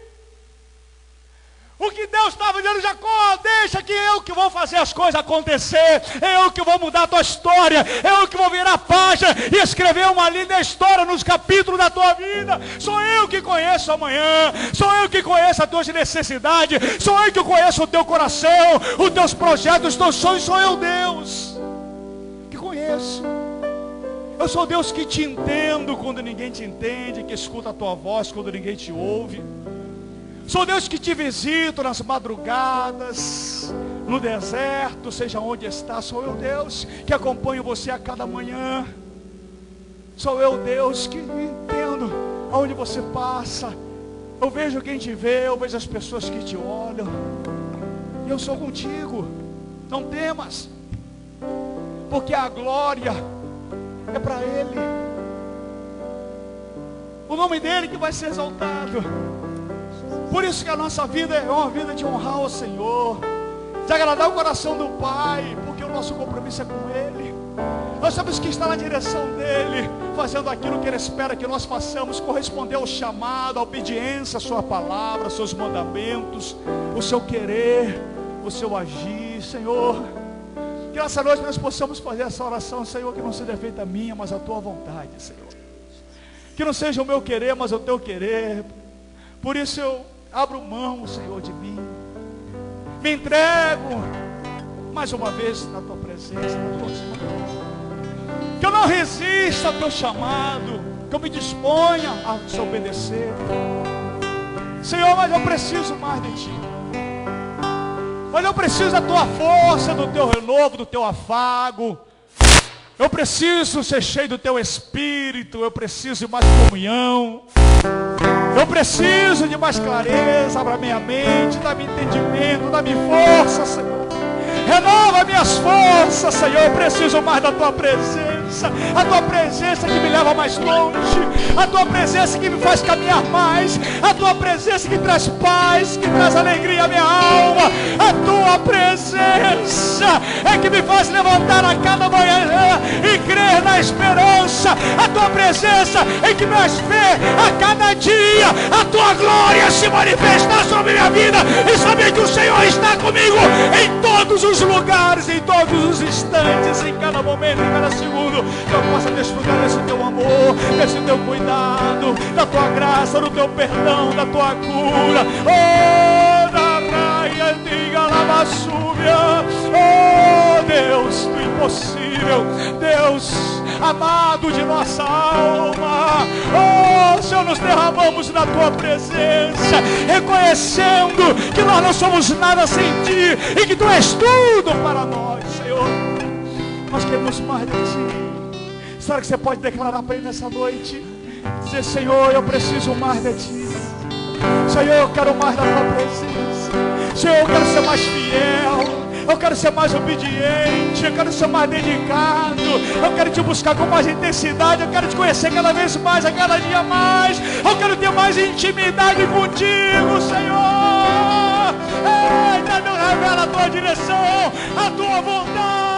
O que Deus estava dizendo: Jacó, deixa que eu que vou fazer as coisas acontecer, eu que vou mudar a tua história, eu que vou virar a página e escrever uma linda história nos capítulos da tua vida. Sou eu que conheço amanhã, sou eu que conheço as tuas necessidades, sou eu que conheço o teu coração, os teus projetos, os teus sonhos. Sou eu, Deus, que conheço. Eu sou Deus que te entendo quando ninguém te entende, que escuta a tua voz quando ninguém te ouve. Sou Deus que te visito nas madrugadas, no deserto, seja onde está. Sou eu, Deus, que acompanho você a cada manhã. Sou eu, Deus, que entendo aonde você passa. Eu vejo quem te vê, eu vejo as pessoas que te olham. E eu sou contigo. Não temas, porque a glória é para Ele, o nome dele que vai ser exaltado. Por isso que a nossa vida é uma vida de honrar ao Senhor, de agradar o coração do Pai, porque o o nosso compromisso é com Ele. Nós temos que estar na direção dEle, fazendo aquilo que Ele espera que nós façamos, corresponder ao chamado, à obediência à sua palavra, aos seus mandamentos, o seu querer, o seu agir, Senhor. Que nessa noite nós possamos fazer essa oração, Senhor, que não seja feita a minha, mas a tua vontade, Senhor. Que não seja o meu querer, mas o teu querer. Por isso eu abro mão, Senhor, de mim. Me entrego mais uma vez na tua presença, na tua presença. Que eu não resista ao teu chamado, que eu me disponha a te obedecer. Senhor, mas eu preciso mais de ti. Mas eu preciso da tua força, do teu renovo, do teu afago. Eu preciso ser cheio do teu Espírito. Eu preciso de mais comunhão. Eu preciso de mais clareza para minha mente. Dá-me entendimento, dá-me força, Senhor. Renova minhas forças, Senhor. Eu preciso mais da tua presença. A tua presença que me leva mais longe. A tua presença que me faz caminhar mais. A tua presença que traz paz, que traz alegria à minha alma. A tua presença é que me faz levantar a cada manhã e crer na esperança. A tua presença é que me faz ver a cada dia a tua glória se manifestar sobre minha vida e saber que o Senhor está comigo em todos os lugares, em todos os instantes, em cada momento, em cada segundo. Que eu possa desfrutar desse teu amor, desse teu cuidado, da tua graça, do teu perdão, da tua cura. Oh, da raia de Galamassúbia. Oh, Deus do impossível, Deus amado de nossa alma. Oh, Senhor, nos derramamos na tua presença, reconhecendo que nós não somos nada sem ti e que tu és tudo para nós, Senhor. Nós queremos mais de ti. Será que você pode declarar para ele nessa noite? Dizer: Senhor, eu preciso mais de ti. Senhor, eu quero mais da tua presença. Senhor, eu quero ser mais fiel. Eu quero ser mais obediente. Eu quero ser mais dedicado. Eu quero te buscar com mais intensidade. Eu quero te conhecer cada vez mais, a cada dia mais. Eu quero ter mais intimidade contigo, Senhor. Eita, Deus, revela a tua direção, a tua vontade.